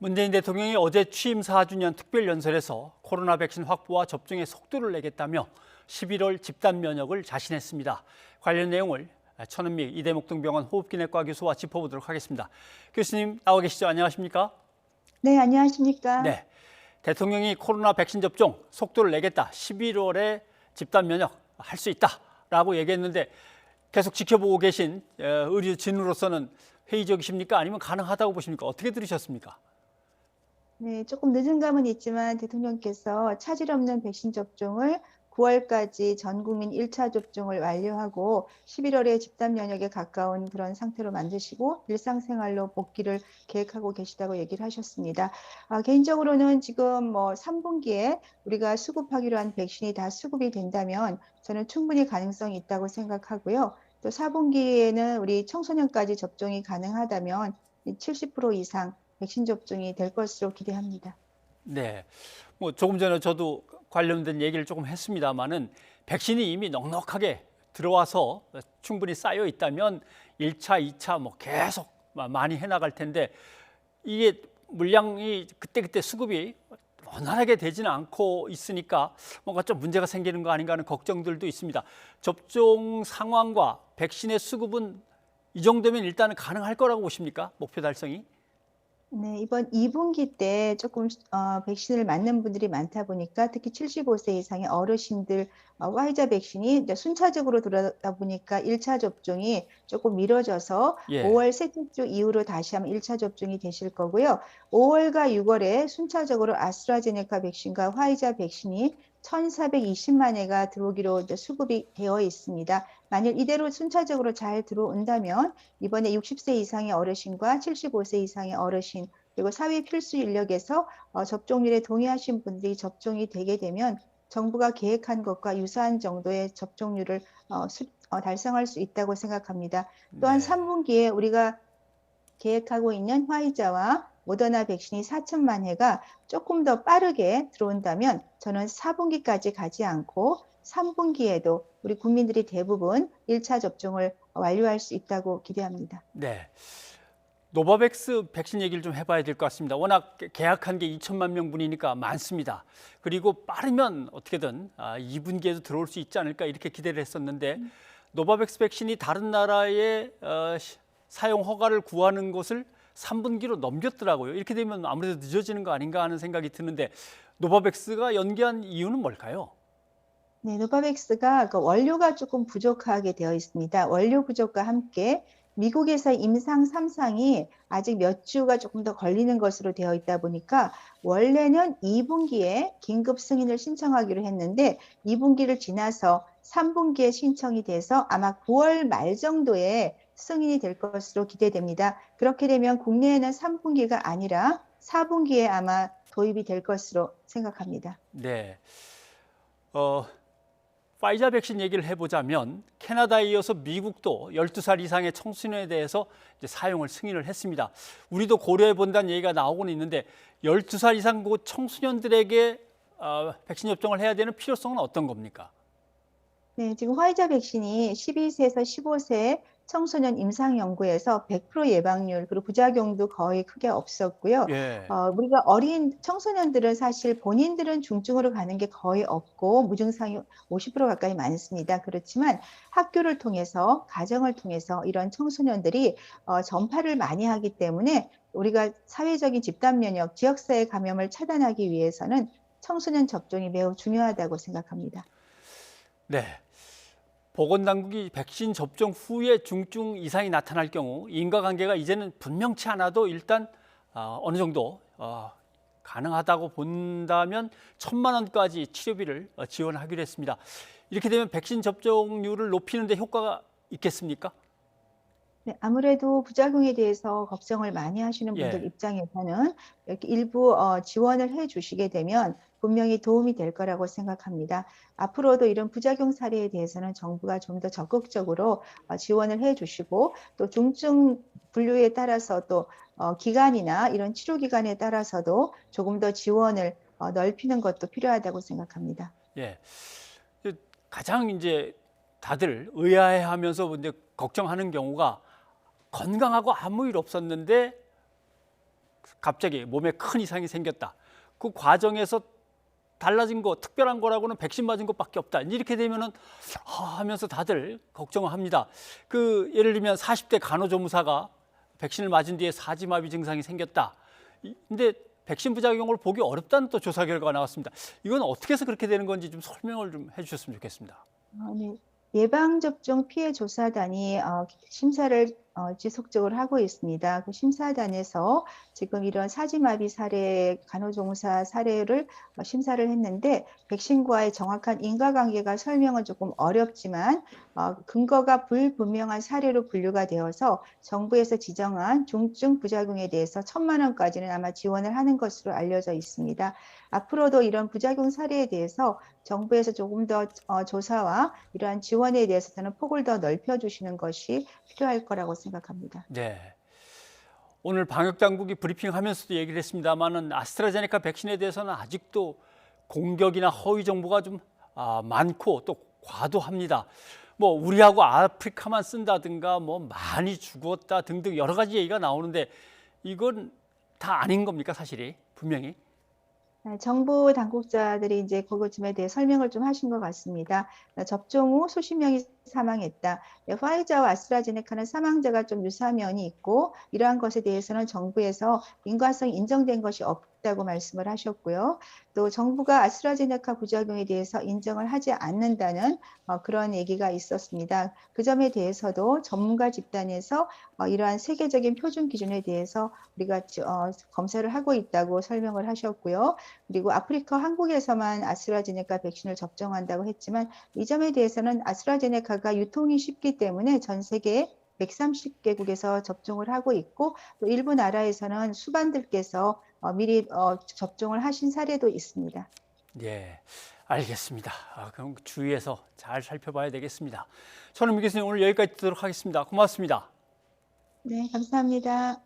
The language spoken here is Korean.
문재인 대통령이 어제 취임 4주년 특별연설에서 코로나 백신 확보와 접종의 속도를 내겠다며 11월 집단 면역을 자신했습니다. 관련 내용을 천은미 이대목동병원 호흡기내과 교수와 짚어보도록 하겠습니다. 교수님 나와 계시죠? 안녕하십니까? 네, 안녕하십니까? 네, 대통령이 코로나 백신 접종 속도를 내겠다. 11월에 집단 면역 할 수 있다라고 얘기했는데 계속 지켜보고 계신 의료진으로서는 회의적이십니까? 아니면 가능하다고 보십니까? 어떻게 들으셨습니까? 네, 조금 늦은 감은 있지만 대통령께서 차질 없는 백신 접종을 9월까지 전 국민 1차 접종을 완료하고 11월에 집단 면역에 가까운 그런 상태로 만드시고 일상생활로 복귀를 계획하고 계시다고 얘기를 하셨습니다. 개인적으로는 지금 3분기에 우리가 수급하기로 한 백신이 다 수급이 된다면 저는 충분히 가능성이 있다고 생각하고요. 또 4분기에는 우리 청소년까지 접종이 가능하다면 70% 이상 백신 접종이 될 것으로 기대합니다. 네, 뭐 조금 전에 저도 관련된 얘기를 조금 했습니다만은 백신이 이미 넉넉하게 들어와서 충분히 쌓여 있다면 1차, 2차 뭐 계속 많이 해나갈 텐데 이게 물량이 그때그때 수급이 원활하게 되지는 않고 있으니까 뭔가 좀 문제가 생기는 거 아닌가 하는 걱정들도 있습니다. 접종 상황과 백신의 수급은 이 정도면 일단은 가능할 거라고 보십니까? 목표 달성이? 네, 이번 2분기 때 조금 백신을 맞는 분들이 많다 보니까 특히 75세 이상의 어르신들 화이자 백신이 이제 순차적으로 들어다 보니까 1차 접종이 조금 미뤄져서 예, 5월 셋째 주 이후로 다시 한번 1차 접종이 되실 거고요. 5월과 6월에 순차적으로 아스트라제네카 백신과 화이자 백신이 1,420만 회가 들어오기로 이제 수급이 되어 있습니다. 만일 이대로 순차적으로 잘 들어온다면 이번에 60세 이상의 어르신과 75세 이상의 어르신 그리고 사회 필수 인력에서 접종률에 동의하신 분들이 접종이 되게 되면 정부가 계획한 것과 유사한 정도의 접종률을 달성할 수 있다고 생각합니다. 또한 네. 3분기에 우리가 계획하고 있는 화이자와 모더나 백신이 4천만 회가 조금 더 빠르게 들어온다면 저는 4분기까지 가지 않고 3분기에도 우리 국민들이 대부분 1차 접종을 완료할 수 있다고 기대합니다. 네. 노바백스 백신 얘기를 좀 해봐야 될 것 같습니다. 워낙 계약한 게 2천만 명분이니까 많습니다. 그리고 빠르면 어떻게든 2분기에도 들어올 수 있지 않을까 이렇게 기대를 했었는데 노바백스 백신이 다른 나라의 사용 허가를 구하는 것을 3분기로 넘겼더라고요. 이렇게 되면 아무래도 늦어지는 거 아닌가 하는 생각이 드는데 노바백스가 연기한 이유는 뭘까요? 네, 노바백스가 그 원료가 조금 부족하게 되어 있습니다. 원료 부족과 함께 미국에서 임상 3상이 아직 몇 주가 조금 더 걸리는 것으로 되어 있다 보니까 원래는 2분기에 긴급 승인을 신청하기로 했는데 2분기를 지나서 3분기에 신청이 돼서 아마 9월 말 정도에 승인이 될 것으로 기대됩니다. 그렇게 되면 국내에는 3분기가 아니라 4분기에 아마 도입이 될 것으로 생각합니다. 네. 어, 파이자 백신 얘기를 해보자면 캐나다에 이어서 미국도 12살 이상의 청소년에 대해서 이제 사용을 승인을 했습니다. 우리도 고려해 본다는 얘기가 나오고는 있는데 12살 이상 청소년들에게 백신 접종을 해야 되는 필요성은 어떤 겁니까? 네, 지금 화이자 백신이 12세에서 15세 청소년 임상 연구에서 100% 예방률 그리고 부작용도 거의 크게 없었고요. 예. 우리가 어린 청소년들은 사실 본인들은 중증으로 가는 게 거의 없고 무증상이 50% 가까이 많습니다. 그렇지만 학교를 통해서 가정을 통해서 이런 청소년들이 전파를 많이 하기 때문에 우리가 사회적인 집단 면역, 지역사회 감염을 차단하기 위해서는 청소년 접종이 매우 중요하다고 생각합니다. 네. 보건당국이 백신 접종 후에 중증 이상이 나타날 경우 인과관계가 이제는 분명치 않아도 일단 어느 정도 가능하다고 본다면 1,000만 원까지 치료비를 지원하기로 했습니다. 이렇게 되면 백신 접종률을 높이는 데 효과가 있겠습니까? 네, 아무래도 부작용에 대해서 걱정을 많이 하시는 분들 예. 입장에서는 이렇게 일부 지원을 해 주시게 되면 분명히 도움이 될 거라고 생각합니다. 앞으로도 이런 부작용 사례에 대해서는 정부가 좀 더 적극적으로 지원을 해 주시고 또 중증 분류에 따라서 또 기간이나 이런 치료 기간에 따라서도 조금 더 지원을 넓히는 것도 필요하다고 생각합니다. 예. 가장 이제 다들 의아해하면서 이제 걱정하는 경우가 건강하고 아무 일 없었는데 갑자기 몸에 큰 이상이 생겼다. 그 과정에서 달라진 거, 특별한 거라고는 백신 맞은 것밖에 없다. 이렇게 되면은 하면서 다들 걱정을 합니다. 그 예를 들면 40대 간호조무사가 백신을 맞은 뒤에 사지마비 증상이 생겼다. 근데 백신 부작용을 보기 어렵다는 또 조사 결과가 나왔습니다. 이건 어떻게 해서 그렇게 되는 건지 좀 설명을 좀 해주셨으면 좋겠습니다. 네. 예방접종 피해 조사단이 심사를 지속적으로 하고 있습니다. 그 심사단에서 지금 이런 사지마비 사례, 간호조무사 사례를 심사를 했는데 백신과의 정확한 인과관계가 설명은 조금 어렵지만 근거가 불분명한 사례로 분류가 되어서 정부에서 지정한 중증 부작용에 대해서 1,000만 원까지는 아마 지원을 하는 것으로 알려져 있습니다. 앞으로도 이런 부작용 사례에 대해서 정부에서 조금 더 조사와 이러한 지원에 대해서 저는 폭을 더 넓혀주시는 것이 필요할 거라고 생각합니다. 네. 오늘 방역당국이 브리핑하면서도 얘기를 했습니다만은 아스트라제네카 백신에 대해서는 아직도 공격이나 허위 정보가 좀 많고 또 과도합니다. 뭐 우리하고 아프리카만 쓴다든가 뭐 많이 죽었다 등등 여러 가지 얘기가 나오는데 이건 다 아닌 겁니까 사실이 분명히? 정부 당국자들이 이제 그것쯤에 대해 설명을 좀 하신 것 같습니다. 접종 후 수십 명이 사망했다. 화이자와 아스트라제네카는 사망자가 좀 유사한 면이 있고 이러한 것에 대해서는 정부에서 인과성이 인정된 것이 없다고 말씀을 하셨고요. 또 정부가 아스트라제네카 부작용에 대해서 인정을 하지 않는다는 그런 얘기가 있었습니다. 그 점에 대해서도 전문가 집단에서 이러한 세계적인 표준 기준에 대해서 우리가 검사를 하고 있다고 설명을 하셨고요. 그리고 아프리카 한국에서만 아스트라제네카 백신을 접종한다고 했지만 이 점에 대해서는 아스트라제네카가 유통이 쉽기 때문에 전 세계 130개국에서 접종을 하고 있고 또 일부 나라에서는 수반들께서 미리 접종을 하신 사례도 있습니다. 예, 알겠습니다. 그럼 주의해서 잘 살펴봐야 되겠습니다. 손흥민 교수님 오늘 여기까지 듣도록 하겠습니다. 고맙습니다. 네, 감사합니다.